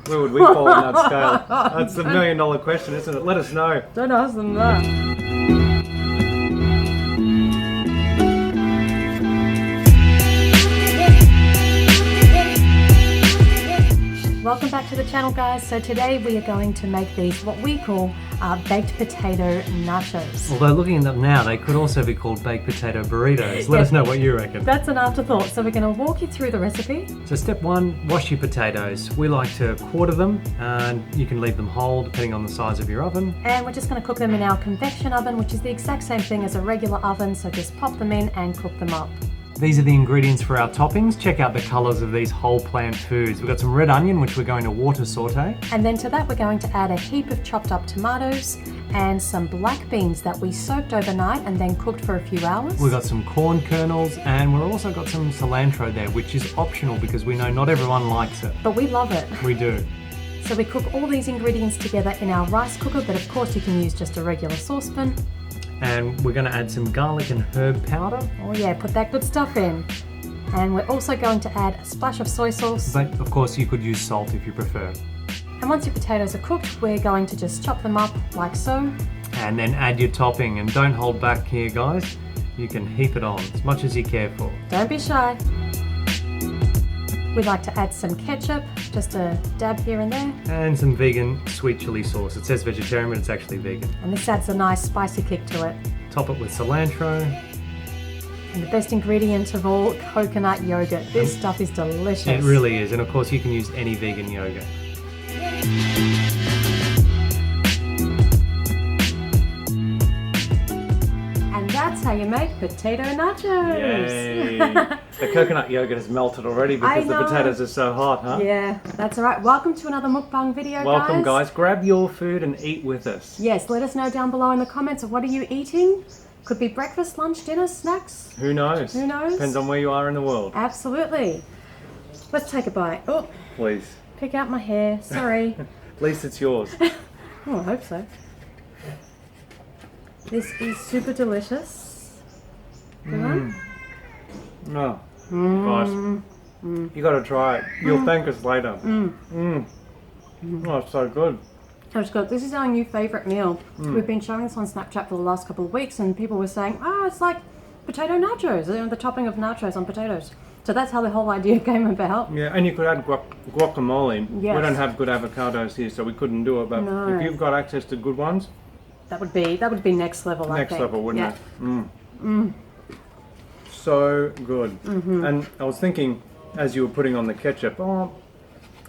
Where would we fall on that scale? That's the $1 million question, isn't it? Let us know. Don't ask them that. Welcome back to the channel, guys. So today we are going to make these what we call baked potato nachos. Although looking at them now, they could also be called baked potato burritos. Let us know what you reckon. That's an afterthought. So we're going to walk you through the recipe. So step one, wash your potatoes. We like to quarter them, and you can leave them whole depending on the size of your oven. And we're just going to cook them in our convection oven, which is the exact same thing as a regular oven. So just pop them in and cook them up. These are the ingredients for our toppings. Check out the colours of these whole plant foods. We've got some red onion, which we're going to water saute. And then to that, we're going to add a heap of chopped up tomatoes and some black beans that we soaked overnight and then cooked for a few hours. We've got some corn kernels, and we've also got some cilantro there, which is optional because we know not everyone likes it. But we love it. We do. So we cook all these ingredients together in our rice cooker, but of course you can use just a regular saucepan. And we're going to add some garlic and herb powder. Oh yeah, put that good stuff in. And we're also going to add a splash of soy sauce. But of course you could use salt if you prefer. And once your potatoes are cooked, we're going to just chop them up like so. And then add your topping, and don't hold back here, guys. You can heap it on as much as you care for. Don't be shy. We'd like to add some ketchup, just a dab here and there. And some vegan sweet chili sauce. It says vegetarian, but it's actually vegan. And this adds a nice spicy kick to it. Top it with cilantro. And the best ingredient of all, coconut yogurt. This stuff is delicious. It really is, and of course you can use any vegan yogurt. And that's how you make potato nachos. Yay! The coconut yogurt has melted already because the potatoes are so hot, huh? Yeah, that's all right. Welcome to another mukbang video, Welcome, guys. Grab your food and eat with us. Yes, let us know down below in the comments of what are you eating. Could be breakfast, lunch, dinner, snacks. Who knows? Who knows? Depends on where you are in the world. Absolutely. Let's take a bite. Oh, Please. pick out my hair. Sorry. At least it's yours. Oh, I hope so. This is super delicious. Good one? No. Guys, you got to try it. You'll thank us later. Oh, it's so good. It's good. This is our new favourite meal. We've been showing this on Snapchat for the last couple of weeks, and people were saying, "Oh, it's like potato nachos. You know, the topping of nachos on potatoes." So that's how the whole idea came about. Yeah, and you could add guacamole. Yes. We don't have good avocados here, so we couldn't do it. But No. if you've got access to good ones, That would be next level. I next think. level, wouldn't Yeah. it? So good. And I was thinking, as you were putting on the ketchup, oh,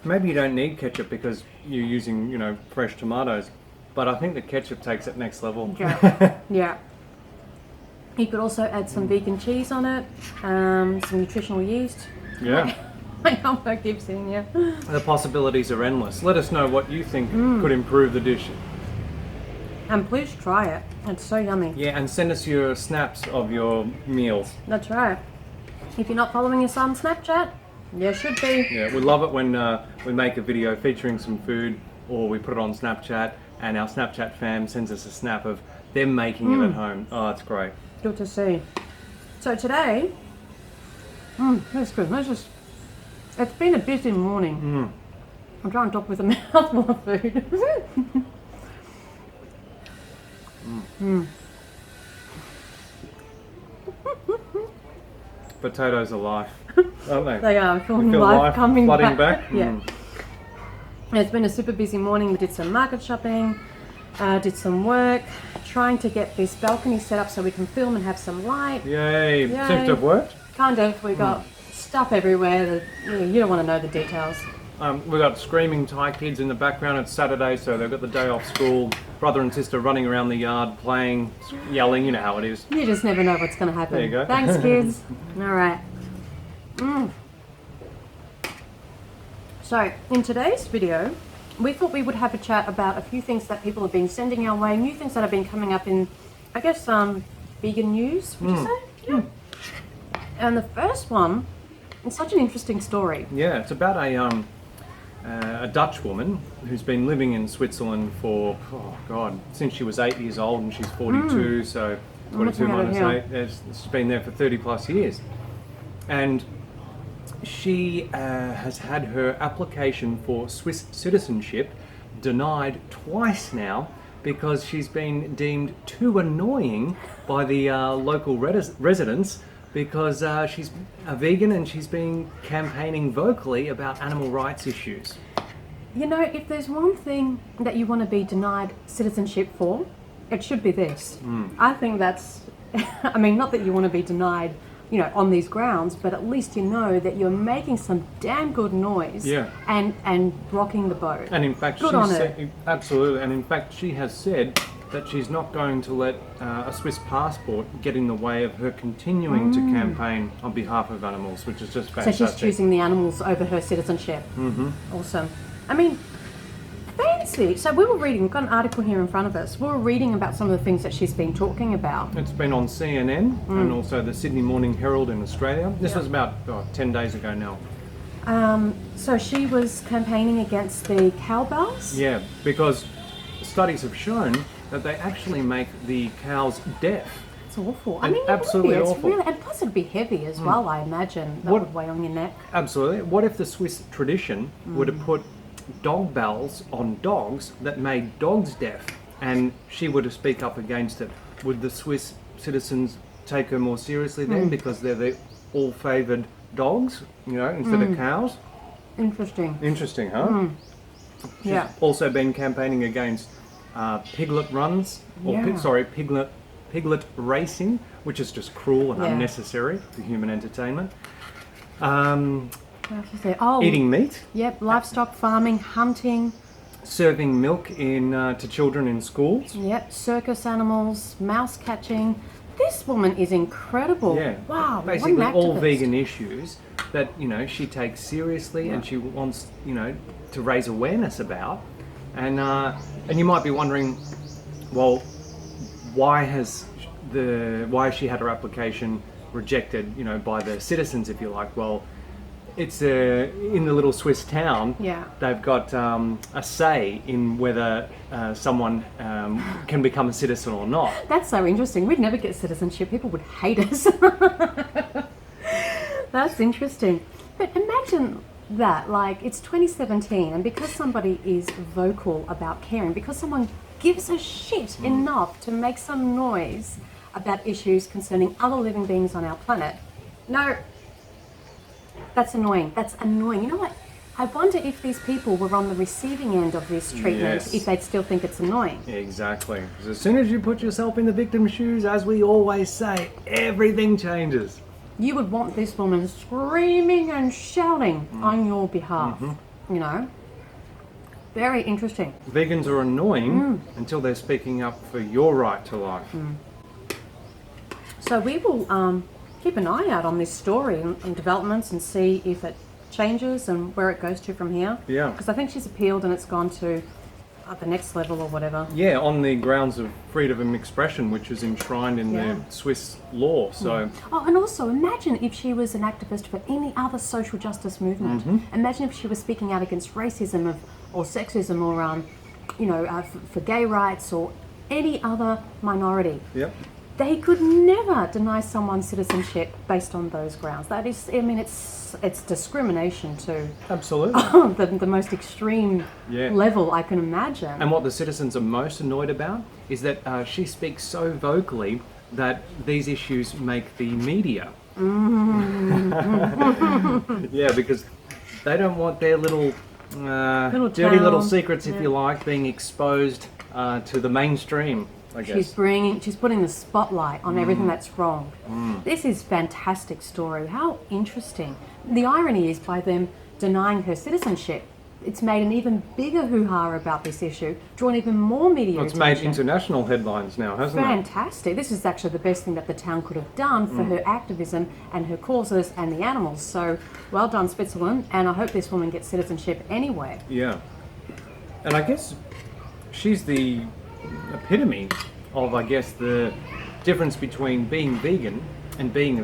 maybe you don't need ketchup because you're using, you know, fresh tomatoes. But I think the ketchup takes it next level. Yeah. Yeah. You could also add some vegan cheese on it, some nutritional yeast. Yeah. My elbow keeps in you. The possibilities are endless. Let us know what you think could improve the dish. And please try it. It's so yummy. Yeah, and send us your snaps of your meals. That's right. If you're not following us on Snapchat, you should be. Yeah, we love it when we make a video featuring some food, or we put it on Snapchat, and our Snapchat fam sends us a snap of them making it at home. Oh, it's great. Good to see. So today, that's good. It's been a busy morning. I'm trying to talk with a mouthful of food. Potatoes are life, aren't they? They are. I feel You feel life coming flooding back? Yeah. It's been a super busy morning. We did some market shopping, did some work, trying to get this balcony set up so we can film and have some light. Yay. Yay. Seems to have worked. Kind of. We got stuff everywhere that you don't want to know the details. We've got screaming Thai kids in the background. It's Saturday, so they've got the day off school. Brother and sister running around the yard, playing, yelling. You know how it is. You just never know what's going to happen. There you go. Thanks, kids. All right. So, in today's video, we thought we would have a chat about a few things that people have been sending our way, new things that have been coming up in, I guess, vegan news, would you say? Yeah. And the first one is such an interesting story. Yeah, it's about a Dutch woman who's been living in Switzerland for, oh God, since she was 8 years old, and she's 42, so 22 minus 8, she's been there for 30 plus years. And she has had her application for Swiss citizenship denied twice now because she's been deemed too annoying by the local residents because she's a vegan and she's been campaigning vocally about animal rights issues. You know, if there's one thing that you want to be denied citizenship for, it should be this. I think that's, I mean, not that you want to be denied, you know, on these grounds, but at least you know that you're making some damn good noise and rocking the boat. And in fact, absolutely. And in fact, she has said that she's not going to let a Swiss passport get in the way of her continuing to campaign on behalf of animals, which is just fantastic. So she's choosing the animals over her citizenship. Awesome. I mean, fancy. So we were reading, we've got an article here in front of us. We were reading about some of the things that she's been talking about. It's been on CNN and also the Sydney Morning Herald in Australia. This was about 10 days ago now. So she was campaigning against the cowbells? Yeah, because studies have shown that they actually make the cows deaf. It's awful. And I mean, absolutely it's awful. Really, and plus it'd be heavy as well, I imagine. That would weigh on your neck. Absolutely. What if the Swiss tradition were to put dog bells on dogs that made dogs deaf, and she were to speak up against it? Would the Swiss citizens take her more seriously then because they're the all-favoured dogs, you know, instead of cows? Interesting, huh? She's also been campaigning against piglet runs, or piglet racing, which is just cruel and unnecessary for human entertainment. Eating meat. Yep, livestock farming, hunting. Serving milk to children in schools. Yep, circus animals, mouse catching. This woman is incredible. Yeah. Wow. Basically what an all activist. vegan issues that, you know, she takes seriously and she wants, you know, to raise awareness about. And you might be wondering, well, why has she had her application rejected, you know, by the citizens, if you like? Well, it's in the little Swiss town. Yeah. They've got a say in whether someone can become a citizen or not. That's so interesting. We'd never get citizenship. People would hate us. That's interesting. But imagine that, like, it's 2017, and because somebody is vocal about caring, because someone gives a shit enough to make some noise about issues concerning other living beings on our planet. No, that's annoying. That's annoying. You know what? I wonder if these people were on the receiving end of this treatment, if they'd still think it's annoying. Exactly. Because as soon as you put yourself in the victim's shoes, as we always say, everything changes. You would want this woman screaming and shouting on your behalf, you know? Very interesting. Vegans are annoying until they're speaking up for your right to life. So we will keep an eye out on this story and developments and see if it changes and where it goes to from here. Yeah. Because I think she's appealed and it's gone to the next level or whatever. Yeah, on the grounds of freedom of expression, which is enshrined in the Swiss law. So. Oh, and also imagine if she was an activist for any other social justice movement. Imagine if she was speaking out against racism or sexism or, you know, for gay rights or any other minority. Yep. They could never deny someone citizenship based on those grounds. That is, I mean, it's discrimination to absolutely the most extreme level I can imagine. And what the citizens are most annoyed about is that she speaks so vocally that these issues make the media. Yeah, because they don't want their little dirty little secrets, if you like, being exposed to the mainstream. I guess. She's putting the spotlight on everything that's wrong. This is a fantastic story. How interesting. The irony is, by them denying her citizenship, it's made an even bigger hoo-ha about this issue, drawn even more media attention. It's made international headlines now, hasn't it? Fantastic. This is actually the best thing that the town could have done for her activism and her causes and the animals. So, well done, Switzerland, and I hope this woman gets citizenship anyway. Yeah. And I guess she's the epitome of, I guess, the difference between being vegan and being a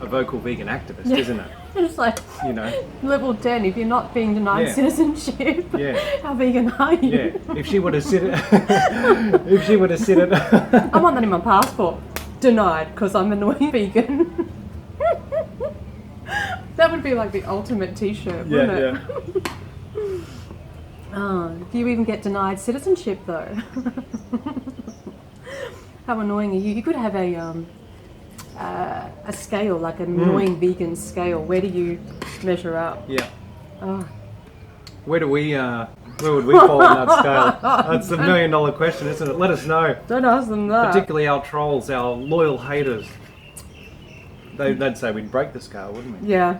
vocal vegan activist, isn't it? It's like, you know, level 10, if you're not being denied citizenship, how vegan are you? Yeah, if she were to sit at, I want that in my passport. Denied, because I'm annoying vegan. That would be like the ultimate T-shirt, wouldn't it? Do you even get denied citizenship though? How annoying are you? You could have a scale, like an annoying vegan scale. Where do you measure up? Yeah. Oh. Where would we fall on that scale? That's the $1 million question, isn't it? Let us know. Don't ask them that. Particularly our trolls, our loyal haters. They'd say we'd break the scale, wouldn't we? Yeah.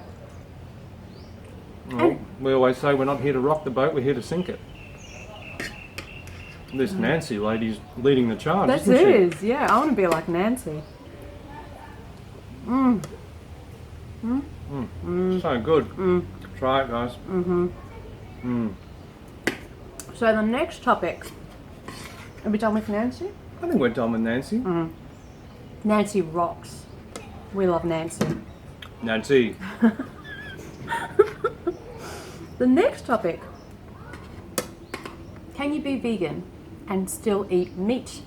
Well, we always say we're not here to rock the boat, we're here to sink it. This Nancy lady's leading the charge, That isn't she? is, yeah. I want to be like Nancy. So good. Try it, guys. So the next topic. Are we done with Nancy? I think we're done with Nancy. Nancy rocks. We love Nancy. Nancy. The next topic. Can you be vegan and still eat meat,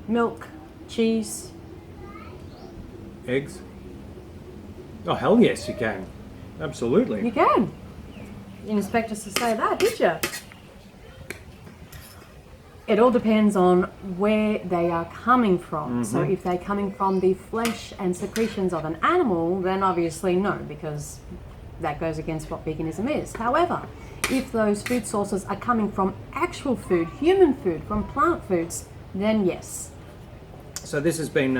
milk, cheese? Eggs? Oh, hell yes, you can. Absolutely. You can. You didn't expect us to say that, did you? It all depends on where they are coming from. So if they're coming from the flesh and secretions of an animal, then obviously no, because that goes against what veganism is. However, if those food sources are coming from actual food, human food, from plant foods, then yes. So this has been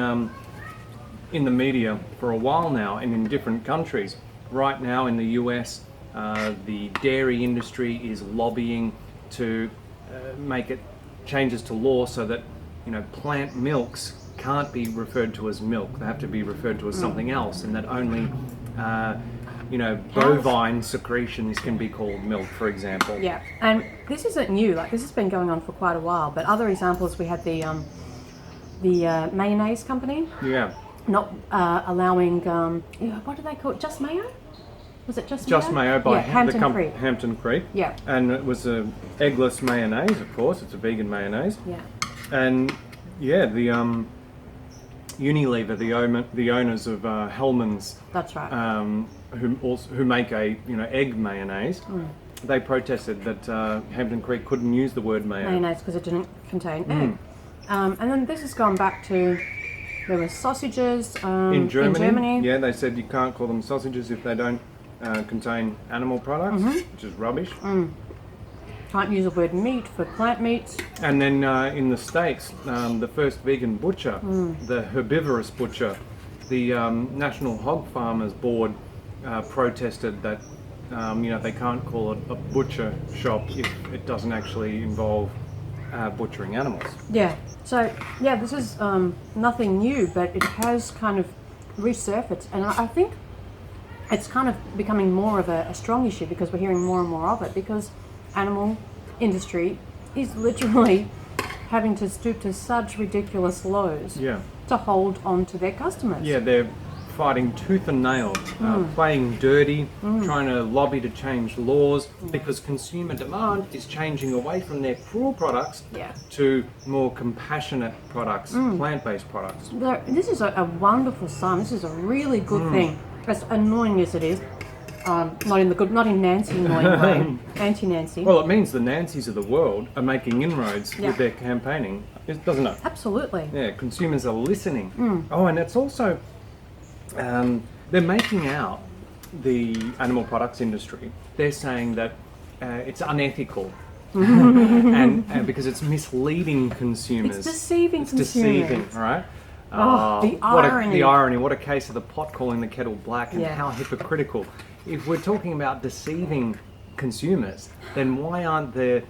in the media for a while now and in different countries. Right now in the US, the dairy industry is lobbying to make it changes to law so that, you know, plant milks can't be referred to as milk. They have to be referred to as something else, and that only, you know, bovine secretions can be called milk, for example. Yeah, and this isn't new. Like, this has been going on for quite a while. But other examples, we had the mayonnaise company Yeah. not allowing what do they call it? Just Mayo? Was it Just Mayo? Just Mayo by Hampton Creek. Hampton Creek. Yeah. And it was a eggless mayonnaise, of course. It's a vegan mayonnaise. Yeah. And yeah, the Unilever, the owners of Hellmann's, That's right. who make a egg mayonnaise, they protested that Hampton Creek couldn't use the word mayo. Mayonnaise because it didn't contain egg. And then this has gone back to, there were sausages In Germany. Yeah, they said you can't call them sausages if they don't contain animal products, which is rubbish. Can't use the word meat for plant meats. And then in the States, the first vegan butcher, the herbivorous butcher, the National Hog Farmers Board protested that they can't call it a butcher shop if it doesn't actually involve butchering animals. Yeah. So yeah, this is nothing new, but it has kind of resurfaced, and I think it's kind of becoming more of a strong issue because we're hearing more and more of it, because animal industry is literally having to stoop to such ridiculous lows to hold on to their customers. Yeah, they're fighting tooth and nail, playing dirty, trying to lobby to change laws because consumer demand is changing away from their cruel products to more compassionate products, plant-based products. This is a wonderful sign. This is a really good thing. As annoying as it is, not in Nancy annoying way, anti-Nancy. Well, it means the Nancys of the world are making inroads with their campaigning, doesn't it? Absolutely. Yeah, consumers are listening. Oh, and it's also, they're making out the animal products industry. They're saying that it's unethical. and because it's misleading consumers. It's deceiving consumers. Deceiving, right? The irony. The irony. What a case of the pot calling the kettle black, and Yeah. how hypocritical. If we're talking about deceiving consumers, then why aren't the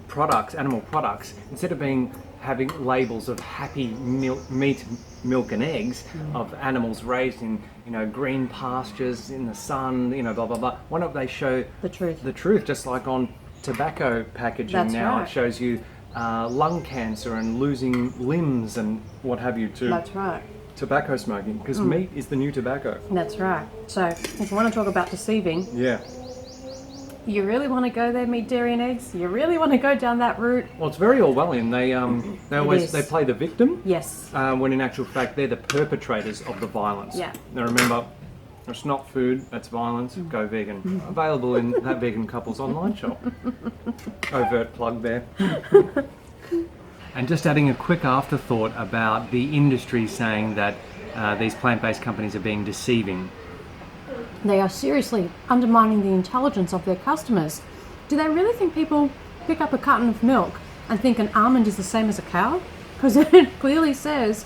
products, animal products, instead of having labels of happy meat, milk and eggs of animals raised in green pastures in the sun, blah blah blah, why don't they show The truth. the truth, just like on tobacco packaging? That's now right. It shows you lung cancer and losing limbs and what have you to That's right. tobacco smoking, because meat is the new tobacco. That's right. So if you want to talk about deceiving, Yeah. you really want to go there, meat, dairy and eggs? You really want to go down that route? Well, it's very Orwellian. They play the victim. Yes. When in actual fact they're the perpetrators of the violence. Yeah. Now remember, It's not food, it's violence. Go vegan. Available in that vegan couple's online shop. Overt plug there. And just adding a quick afterthought about the industry saying that these plant-based companies are being deceiving. They are seriously undermining the intelligence of their customers. Do they really think people pick up a carton of milk and think an almond is the same as a cow? Because it clearly says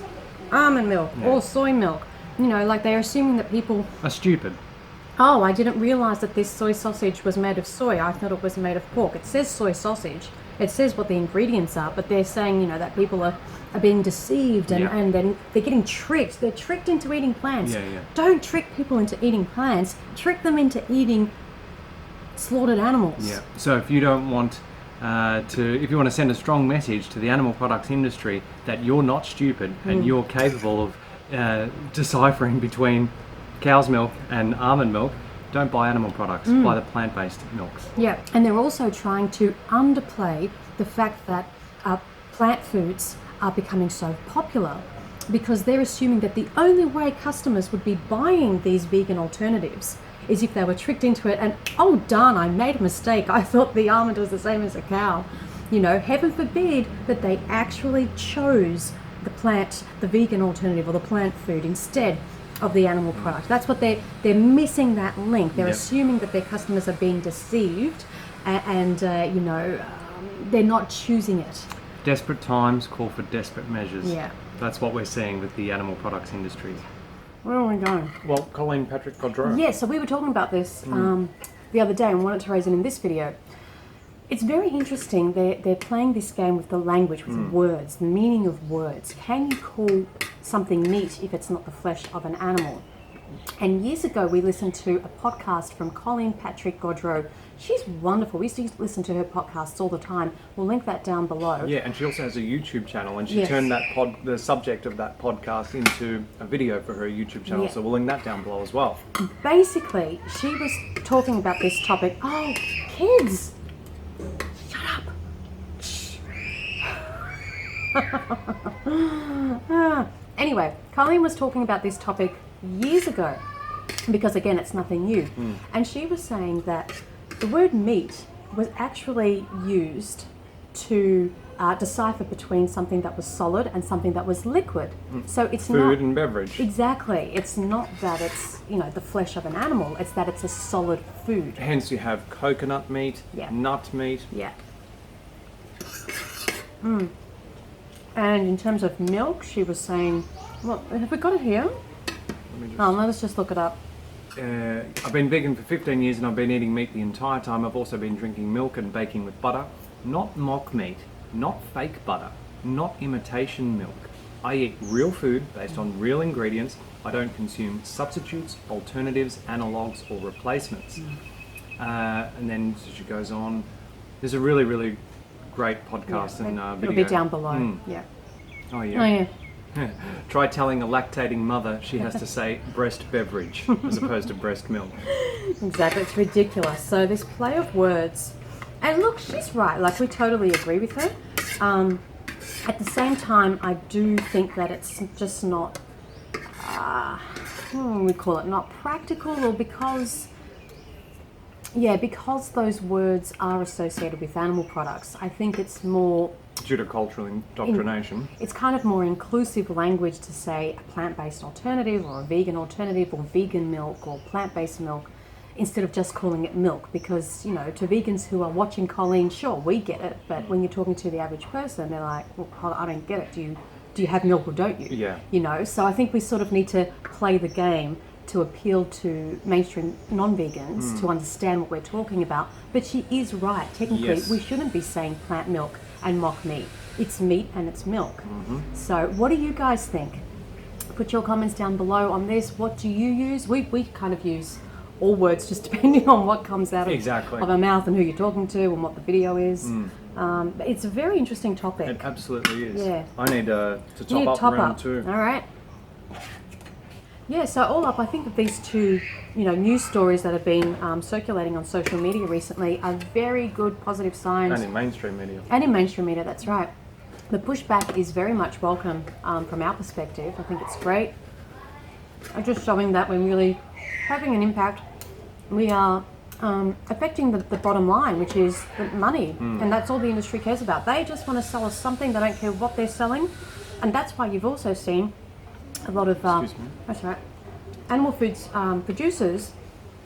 almond milk or soy milk. You know, like they're assuming that people Are stupid. oh, I didn't realize that this soy sausage was made of soy. I thought it was made of pork. It says soy sausage. It says what the ingredients are, but they're saying, you know, that people are being deceived and then they're getting tricked. They're tricked into eating plants. Yeah. Don't trick people into eating plants. Trick them into eating slaughtered animals. Yeah. So if you don't want if you want to send a strong message to the animal products industry that you're not stupid and you're capable of deciphering between cow's milk and almond milk, don't buy animal products. Buy the plant-based milks. Yeah, and they're also trying to underplay the fact that plant foods are becoming so popular because they're assuming that the only way customers would be buying these vegan alternatives is if they were tricked into it and, oh darn, I made a mistake. I thought the almond was the same as a cow. You know, heaven forbid that they actually chose the vegan alternative or the plant food instead of the animal product. That's what they're missing that link. They're assuming that their customers are being deceived and you know, they're not choosing it. Desperate times call for desperate measures. Yeah. That's what we're seeing with the animal products industry. Where are we going? Well, Colleen Patrick Goudreau. Yeah, so we were talking about this the other day and wanted to raise it in this video. It's very interesting. They're playing this game with the language, with words, the meaning of words. Can you call something meat if it's not the flesh of an animal? And years ago, we listened to a podcast from Colleen Patrick Goudreau. She's wonderful. We used to listen to her podcasts all the time. We'll link that down below. Yeah, and she also has a YouTube channel, and she turned the subject of that podcast into a video for her YouTube channel. So we'll link that down below as well. Basically, she was talking about this topic. Oh, kids! Shut up! Anyway, Colleen was talking about this topic years ago because, again, it's nothing new. And she was saying that the word meat was actually used to decipher between something that was solid and something that was liquid. So it's Food and beverage. Exactly. It's not that it's, you know, the flesh of an animal. It's that it's a solid food. Hence you have coconut meat, nut meat. Yeah. And in terms of milk, she was saying, well, have we got it here? Let's just look it up. I've been vegan for 15 years and I've been eating meat the entire time. I've also been drinking milk and baking with butter. Not mock meat, not fake butter, not imitation milk. I eat real food based on real ingredients. I don't consume substitutes, alternatives, analogues or replacements. And then she goes on. There's a really, really great podcast and video. It'll be down below. Yeah. Oh yeah. Try telling a lactating mother she has to say breast beverage as opposed to breast milk. Exactly, it's ridiculous. So this play of words, and look, she's right, like we totally agree with her. At the same time, I do think that it's just not, we call it not practical, or because those words are associated with animal products. I think it's more due to cultural indoctrination. It's kind of more inclusive language to say a plant-based alternative or a vegan alternative or vegan milk or plant-based milk instead of just calling it milk, because, you know, to vegans who are watching Colleen, sure, we get it, but when you're talking to the average person, they're like, well, I don't get it. Do you have milk or don't you? Yeah. You know, so I think we sort of need to play the game to appeal to mainstream non-vegans to understand what we're talking about. But she is right. Technically, we shouldn't be saying plant milk and mock meat. It's meat and it's milk. So what do you guys think? Put your comments down below on this. What do you use? We kind of use all words just depending on what comes out of our mouth and who you're talking to and what the video is. It's a very interesting topic. It absolutely is. Yeah. I need to top up round 2. All right. Yeah, so all up, I think that these two, you know, news stories that have been circulating on social media recently are very good, positive signs. And in mainstream media. And in mainstream media, that's right. The pushback is very much welcome from our perspective. I think it's great. are just showing that we're really having an impact. We are affecting the bottom line, which is the money, and that's all the industry cares about. They just want to sell us something. They don't care what they're selling, and that's why you've also seen a lot of that's right, animal foods producers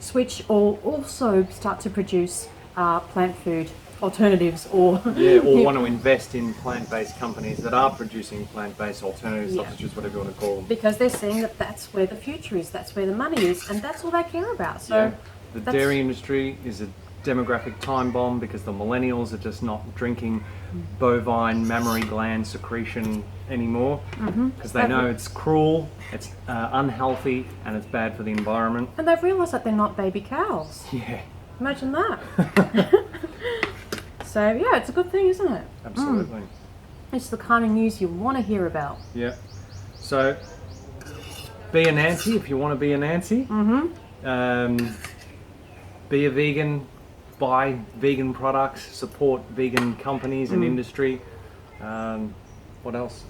switch or also start to produce plant food alternatives, or want to invest in plant-based companies that are producing plant-based alternatives, substitutes, whatever you want to call them. Because they're seeing that that's where the future is, that's where the money is, and that's all they care about. So the dairy industry is a demographic time bomb because the millennials are just not drinking bovine mammary gland secretion anymore because they know it's cruel, it's unhealthy, and it's bad for the environment. And they've realised that they're not baby cows. Yeah. Imagine that. So yeah, it's a good thing, isn't it? Absolutely. It's the kind of news you want to hear about. Yeah. So be a Nancy if you want to be a Nancy. Be a vegan. Buy vegan products. Support vegan companies and industry. What else?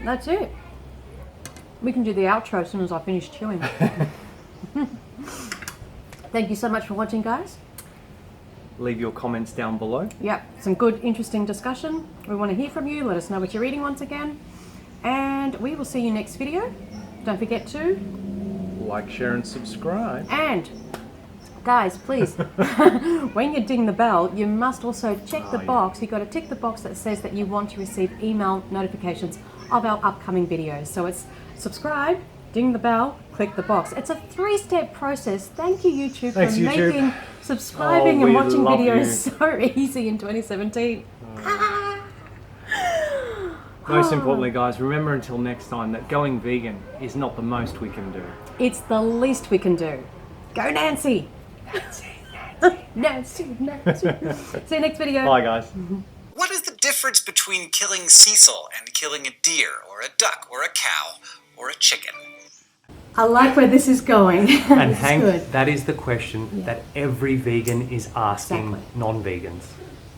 That's it. We can do the outro as soon as I finish chewing. Thank you so much for watching, guys. Leave your comments down below. Yep, some good, interesting discussion. We want to hear from you. Let us know what you're eating once again. And we will see you next video. Don't forget to like, share, and subscribe. And guys, please, when you ding the bell, you must also check the box. You've got to tick the box that says that you want to receive email notifications of our upcoming videos. So it's subscribe, ding the bell, click the box. It's a 3-step process. Thank you, YouTube, Thanks, for YouTube. making subscribing and we watching love videos you. so easy in 2017. Most importantly, guys, remember until next time that going vegan is not the most we can do. It's the least we can do. Go Nancy! Nancy. See you next video. Bye, guys. What is the difference between killing Cecil and killing a deer, or a duck, or a cow, or a chicken? I like where this is going. And This is Hank, good. that is the question that every vegan is asking Exactly. non-vegans.